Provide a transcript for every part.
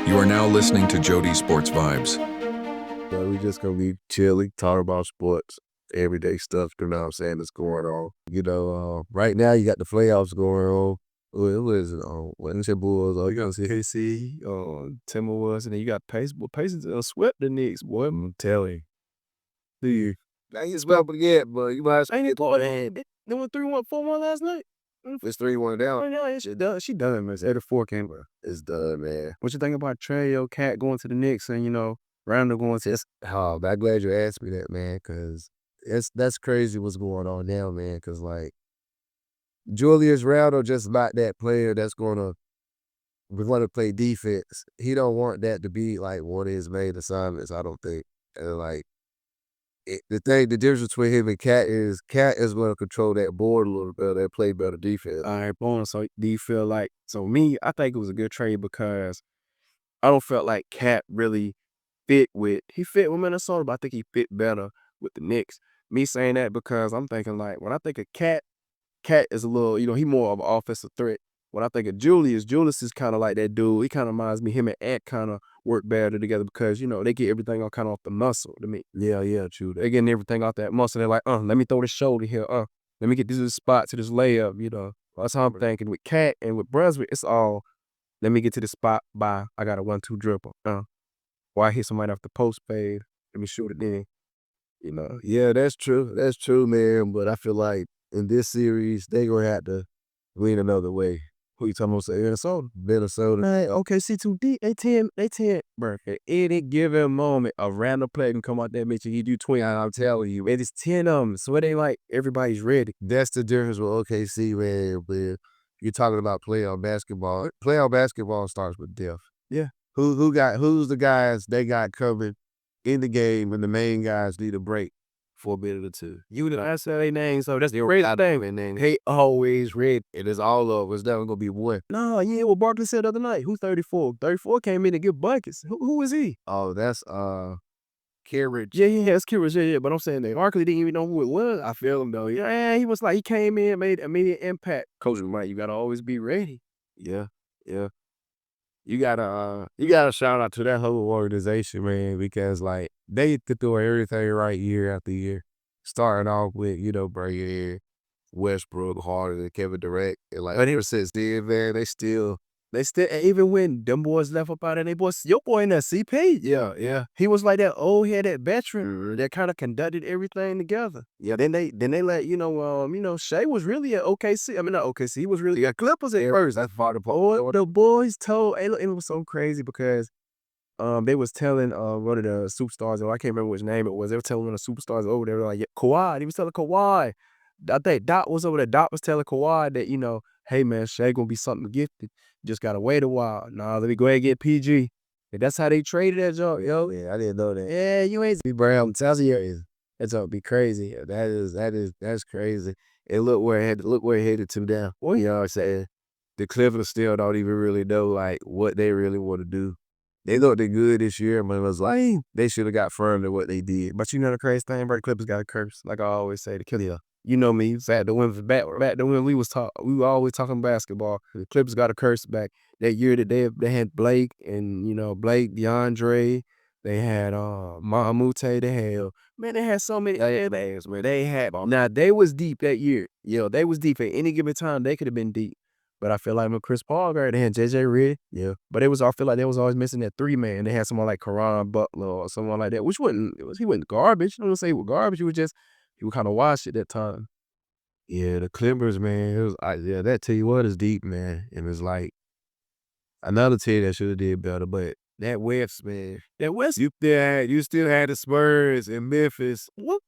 You are now listening to JoDee Sports Vibes. But we just gonna be chilling, talk about sports, everyday stuff, you know what I'm saying, that's going on. Right now you got the playoffs going on. What is it? Wednesday Bulls. You gotta see KC, Timberwolves, and then you got Pacers. Well, Pacers swept the Knicks, boy. I'm telling you. I ain't swept it yet, but you might ain't it, boy. They went 3-1, 4-1 last night. It's 3-1 down. Yeah, she done. She done, man. It's 84 came, bro. It's done, man. What you think about Trey, Cat going to the Knicks and Randall going to this? Oh, I'm glad you asked me that, man, because that's crazy what's going on now, man. Because like Julius Randle just not that player that's gonna want to play defense. He don't want that to be like one of his main assignments. I don't think. And like the difference between him and Cat is going to control that board a little bit. They play better defense. All right, boom. So do you feel like me? I think it was a good trade because I don't feel like Cat really he fit with Minnesota, but I think he fit better with the Knicks. Me saying that because I'm thinking like when I think of Cat is a little, he more of an offensive threat. When I think of Julius is kind of like that dude. He kind of reminds me, him and Ant kind of work better together because, they get everything kind of off the muscle to me. Yeah, true. They getting everything off that muscle. They're like, let me throw this shoulder here. Let me get this spot to this layup. That's how I'm thinking. With Cat and with Brunswick, it's all, let me get to the spot by, I got a 1-2 dribble. Or I hit somebody off the post fade. Let me shoot it in. Yeah, that's true. That's true, man. But I feel like in this series, they gonna have to win another way. Who you talking about? Say Minnesota? Minnesota. Hey, OKC too deep. They 10. Bro, at any given moment, a random player can come out there, Mitchell. He do 20. I'm telling you, and it's 10 of them. So it ain't like everybody's ready. That's the difference with OKC, man. But you're talking about playoff basketball. Playoff basketball starts with depth. Yeah. Who's the guys they got coming in the game when the main guys need a break for a minute or two? You didn't answer their name, so that's the crazy thing. And then he always read it is all of us. Never gonna be one. No, you hear what Barkley said the other night. Who's 34? 34 came in to get buckets. Who is he? Oh, that's Carriage. Yeah, it's Carriage. Yeah. But I'm saying that Barkley didn't even know who it was. I feel him though. Yeah, he was like he came in, made immediate impact. Coach Mike, you gotta always be ready. Yeah. You gotta shout out to that whole organization, man, because like they could do everything right year after year. Starting off with, Brady, Westbrook, Harden, and Kevin Durant. And like ever since then, man, they still even when them boys left up out of they boys, your boy in that CP. Yeah. He was like that he had that veteran that kind of conducted everything together. Yeah, then they let, Shea was really at OKC. I mean not OKC, he was really at Clippers at first. That's part of the boys told it was so crazy because they was telling one of the superstars, I can't remember which name it was. They were telling one of the superstars over there, like, yeah, Kawhi. He was telling Kawhi. I think Dot was over there. Dot was telling Kawhi that, hey man, Shea gonna be something gifted. Just gotta wait a while. Nah, let me go ahead and get PG. And that's how they traded that joke, yo. Yeah, I didn't know that. Yeah, you ain't be Brown. Tells you that's gonna be crazy. That's crazy. And look where it headed to now. Well, you know what I'm saying? The Clippers still don't even really know like what they really want to do. They looked good this year, but it was like they should have got firm than what they did. But you know the crazy thing, bro, the Clippers got a curse. Like I always say, the killer. You know me, back to when we were always talking basketball. The Clippers got a curse back that year that they had Blake and Blake, DeAndre, they had Mahamute, they had so many things where they had. Now they was deep that year. They was deep at any given time. They could have been deep. But I feel like with Chris Paul, they had JJ Redd. Yeah. But I feel like they was always missing that 3-man. They had someone like Karan Butler or someone like that, which he wasn't garbage. I don't say he was garbage. He was kind of washed at that time. Yeah, the Clippers, man. That tell you what is deep, man. And it's like another team that should have did better, but that West, man. That West, you still had the Spurs in Memphis. What?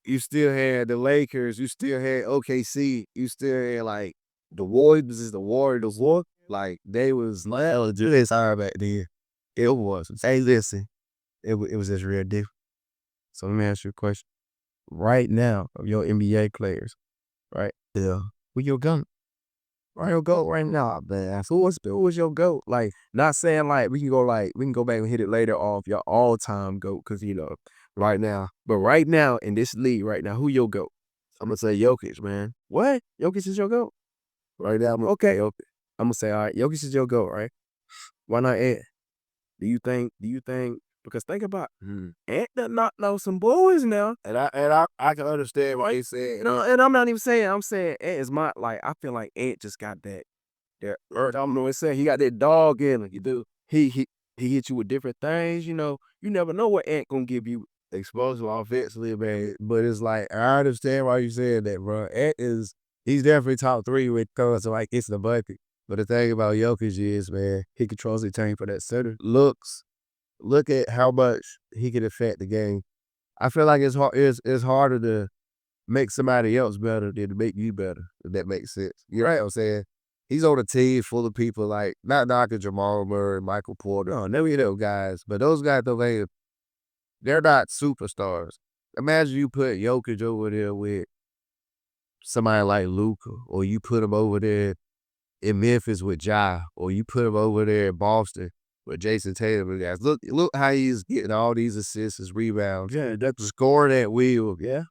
You still had the Lakers. You still had OKC. You still had like the Warriors. Like they was legit hard back then. It was. Hey, listen, it was just real different. So let me ask you a question. Right now, of your NBA players, right? Yeah. Who your GOAT? Where your GOAT right now, man? Who was your GOAT? Like, not saying like we can go back and hit it later off your all-time GOAT, because right now. But right now in this league, right now, who your GOAT? I'm gonna say Jokic, man. What? Jokic is your GOAT? Right now, okay. I'm gonna say, all right, Jokic is your GOAT, right? Why not Ed? Do you think? Because think about Ant done knocked out some boys now. And I can understand why he said. You know, and I'm not even saying. I'm saying Ant is my like. I feel like Ant just got that. I don't know what to say. He got that dog in him. You do. He hit you with different things. You know, you never know what Ant gonna give you. Explosive offensively, man. But it's like I understand why you said that, bro. He's definitely top 3 when it comes to like it's the bucket. But the thing about Jokic is, man, he controls the team for that center. Look at how much he can affect the game. I feel like it's harder to make somebody else better than to make you better, if that makes sense. You're right, I'm saying. He's on a team full of people like, not knocking Jamal Murray, Michael Porter, none of those guys, but those guys, they're not superstars. Imagine you put Jokic over there with somebody like Luka, or you put him over there in Memphis with Ja, or you put him over there in Boston with Jason Tatum and guys. Look how he's getting all these assists, his rebounds. Yeah, that's Scoring at will. yeah.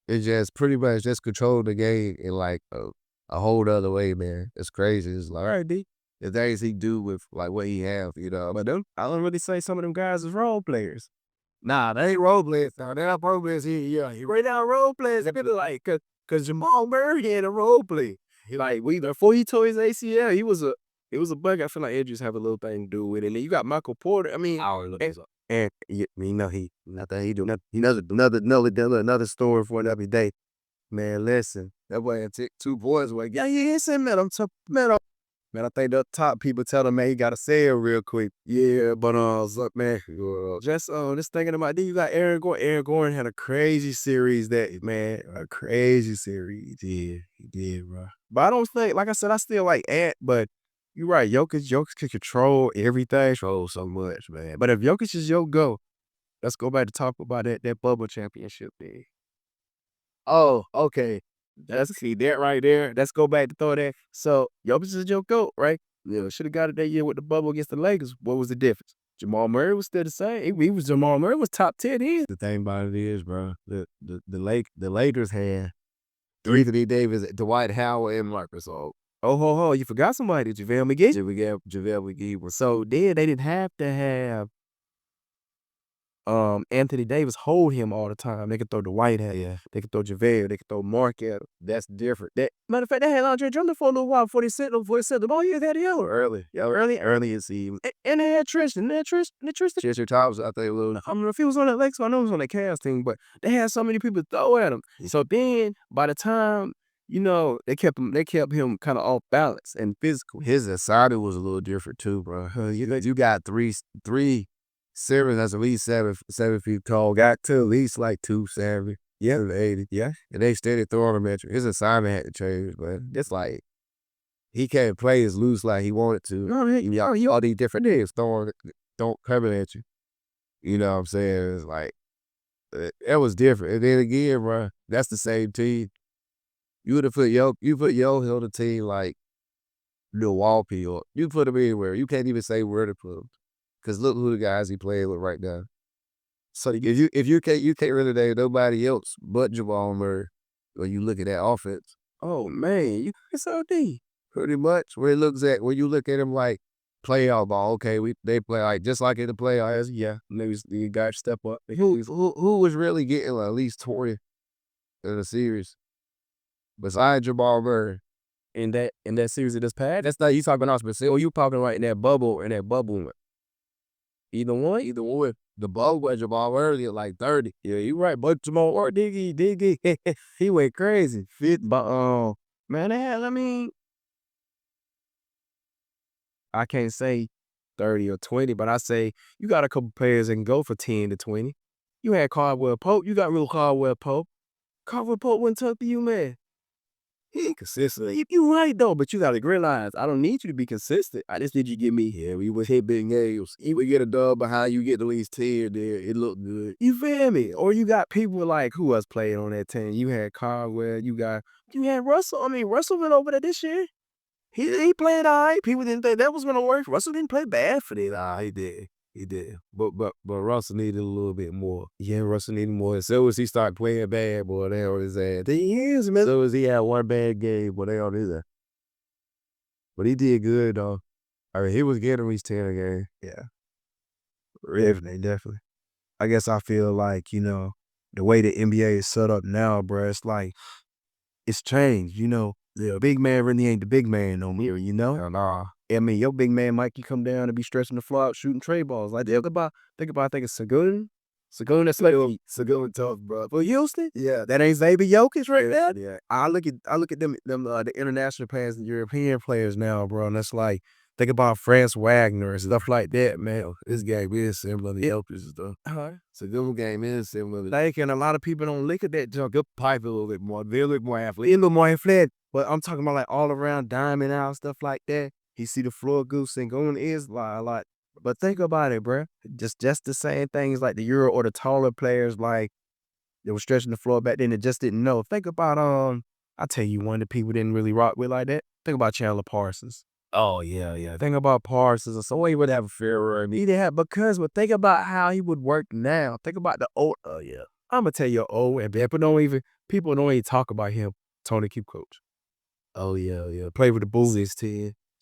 It's just pretty much just controlling the game in like a whole other way, man. It's crazy. It's like, all right, D. The things he do with like what he have, you know. But I don't really say some of them guys is role players. Nah, they ain't role players. Now they're not role players. He Right now, role players. They feel like cause Jamal Murray had a role play. Like before he tore his ACL, he was a bug. I feel like it just have a little thing to do with it. And then you got Michael Porter. I mean, and you know nothing he do. Another story for another day. Man, listen, that boy took 2 boys away. yeah, he said, man, man, I think the top people tell him, man, he gotta say it real quick. Yeah, but look, man, just thinking about you got Aaron Gordon. Aaron Gordon had a crazy series a crazy series. He did, bro. But I don't think, like I said, I still like Ant, but you're right. Jokic can control everything. Control so much, man. But if Jokic is your go, let's go back to talk about that bubble championship thing. Oh, okay. See that right there. Let's go back to throw that. So Jokic is your GOAT, right? Yeah, should have got it that year with the bubble against the Lakers. What was the difference? Jamal Murray was still the same. Jamal Murray was top 10 here. The thing about it is, bro, the Lakers had Anthony Davis, Dwight Howard, and Marcus Gasol. Oh, you forgot somebody. JaVale McGee. JaVale McGee. So then they didn't have to have Anthony Davis hold him all the time. They could throw Dwight at him. They could throw JaVale. They could throw Mark at him. That's different. Matter of fact, they had Andre Drummond for a little while before they set the ball. You had him early in the season. And they had Tristan. Tristan Thompson, I think a little. I don't know if he was on that Lakers, I know he was on that Cavs team, but they had so many people throw at him. So then, by the time, you know, they kept him kind of off balance and physical. His assignment was a little different too, bro. You got three Simmons that's at least 7 feet tall, got to at least like 270, 280. Yeah. And they steady throwing him at you. His assignment had to change, but it's like he can't play as loose like he wanted to. No, all these different things don't coming at you. You know what I'm saying? It's like it was different. And then again, bro, that's the same team. You would have put Yo on the team like Milwaukee, or you put him anywhere. You can't even say where to put him. Cause look who the guys he playing with right now. So if you can't really name nobody else but Jamal Murray when you look at that offense. Oh man, it's OD. Pretty much where it looks at when you look at him like playoff ball. Okay, they play like just like in the playoffs. Yeah, maybe you got to step up. Who was really getting like at least 20 in the series besides Jamal Murray? In that series of this past? That's not you talking about specific. Or you talking right in that bubble Either one. The bubble was Jamal Murray at like 30. Yeah, you right. But Jamal Murray, Diggy, he went crazy. But man, I can't say 30 or 20, but I say you got a couple players that can go for 10 to 20. You had Caldwell Pope. You got real Caldwell Pope. Caldwell Pope wouldn't talk to you, man. He ain't consistent. You right, though, but you got to realize, I don't need you to be consistent. I just need you to give me here. We was hit big games. He would get a dub behind you, get at least 10 there. It looked good. You feel me? Or you got people like, who else played on that team? You had Caldwell. You had Russell. I mean, Russell went over there this year. He played all right. People didn't think that was going to work. Russell didn't play bad for this. Nah, he did. But Russell needed a little bit more. Yeah, Russell needed more. So as he started playing bad, boy, they on his ass. He is, man. So as he had one bad game, boy, they on his ass. But he did good, though. I mean, he was getting at least 10 a game. Yeah. Definitely. I guess I feel like, the way the NBA is set up now, bruh, it's like it's changed, The big man really ain't the big man no more, Hell nah. I mean, your big man Mikey come down and be stretching the floor out, shooting trade balls. Like, think about, I think it's Sagoon. Sagoon, that's like Sagoon tough, bro. For Houston, yeah, that ain't Xavier Jokic right there. Yeah, I look at them the international players, the European players now, bro, and that's like think about France Wagner and stuff like that, man. This game is similar to Jokic's stuff. Sagoon game is similar. Like, and a lot of people don't look at that junk. They'll pipe a little bit more. They look more athletic. A little more athletic. But I'm talking about like all around diamond out, stuff like that. He see the floor goose and going is a lot. But think about it, bruh. Just the same things like the Euro or the taller players, like they were stretching the floor back then and just didn't know. Think about I tell you one that people didn't really rock with like that. Think about Chandler Parsons. Oh yeah. Think about Parsons. So he would have a fair He didn't have but think about how he would work now. Think about the old. Oh yeah. I'm gonna tell you and people don't even talk about him. Tony Keep coach. Oh yeah. Played with the Bulls.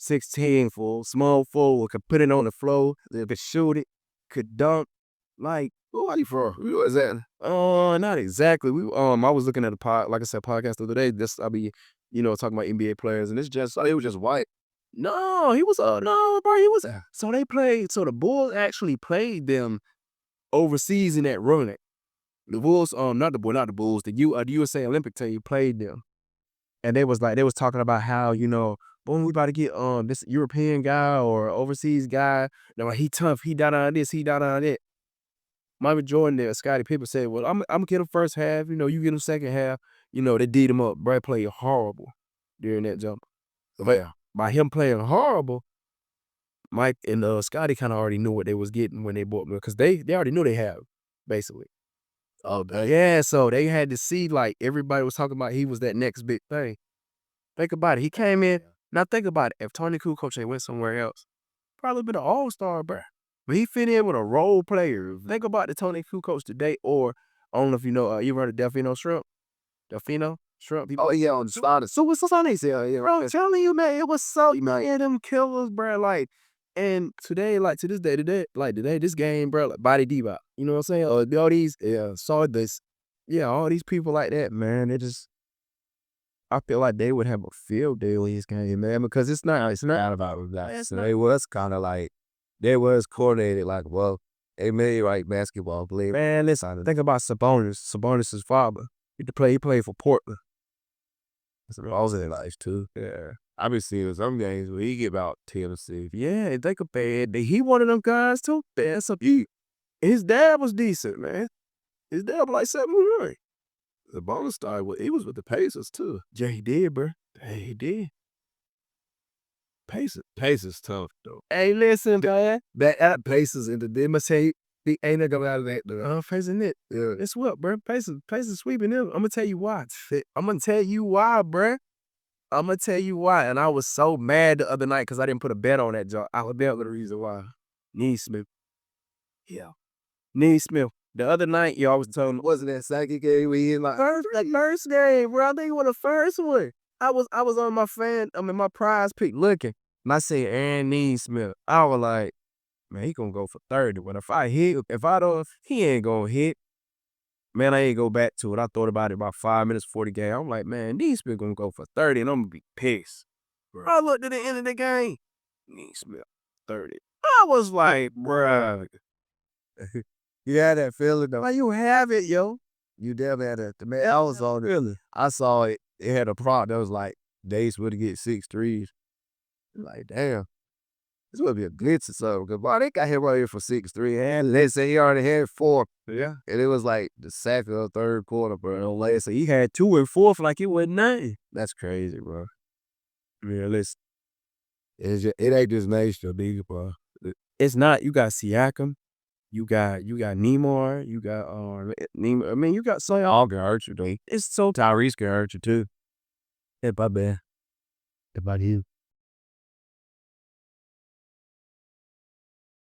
6'10", full, small forward, could put it on the floor, could shoot it, could dunk. Like, Who are you from? Who was that? not exactly. I was looking at podcast the other day. I'll be, talking about NBA players, and it's just It was just white. no, he was no, bro, he was. So they played. So the Bulls actually played them overseas in that run. The Bulls, not the Bulls, the USA Olympic team played them, and they was talking about how boom, we about to get this European guy or overseas guy. Now he tough, he down on this, he down on that. Michael Jordan there, Scottie Pippen said, "Well, I'm gonna get him first half. You get him second half. They did him up. Brad played horrible during that jump. But by him playing horrible, Mike and Scottie kind of already knew what they was getting when they bought him because they already knew they have basically. Oh, dang. Yeah, so they had to see like everybody was talking about he was that next big thing. Think about it. He came in. Now think about it. If Tony Kukoc had went somewhere else, probably been an all-star, bro. But he fit in with a role player. Think about the Tony Kukoc today, or I don't know if you know, you heard of Delfino Shrimp? Delfino Shrimp? Oh yeah, on the spot. So what's on they say? Bro, I'm telling you, man, it was so, them killers, bro. Like, and today, like to this day, this game, bro, like body D-bop. You know what I'm saying? All these, all these people like that, man, I feel like they would have a field day on this game, man, because it's not About that. So they was kind of like, they was coordinated like, well, they made right basketball player. Man, listen, think about Sabonis. Sabonis' father. He played for Portland. That's all in their life too. Yeah. I been seeing some games where he get about 10 or 6. Yeah, think about it. He one of them guys too. That's his dad was decent, man. His dad was like 700. The bonus star, he was with the Pacers too. Yeah, he did, bro. Hey, he did. Pacers tough though. Hey, listen, man. That Pacers and they must say he ain't gonna come out of that though. Facing it. Yeah. It's what, bro? Pacers sweeping them. I'm gonna tell you why. Bruh. I'm gonna tell you why. And I was so mad the other night because I didn't put a bet on that job. I was there with the reason why. Neesmith. Yeah. Neesmith. The other night, y'all was telling me, Wasn't that second game we in like first game, bro? I think it was the first one. I was on my prize pick looking, and I said Aaron Neesmith. I was like, man, he gonna go for 30. But if I don't, he ain't gonna hit. Man, I ain't go back to it. I thought about it about 5 minutes before the game. I'm like, man, Neesmith gonna go for 30, and I'm gonna be pissed. Bro. I looked at the end of the game. Neesmith, 30. I was like, bruh. you had that feeling though. Why you have it, yo? You definitely had that. Man, I was on it. I saw it. It had a prop that was like Dace would get 6 threes. Like, damn. This would be a glitch or something. Because, boy, they got him right here for 6-3. And let's say he already had 4. Yeah. And it was like the second or third quarter, bro. Let's say he had 2 and 4 like it wasn't nothing. That's crazy, bro. Yeah, listen. It ain't just Nation, nigga, bro. It's not. You got Siakam. You got Nemar. You got Nemar. I mean, you got so all can hurt you, though. It's so Tyrese can hurt you, too. If I bet. About you.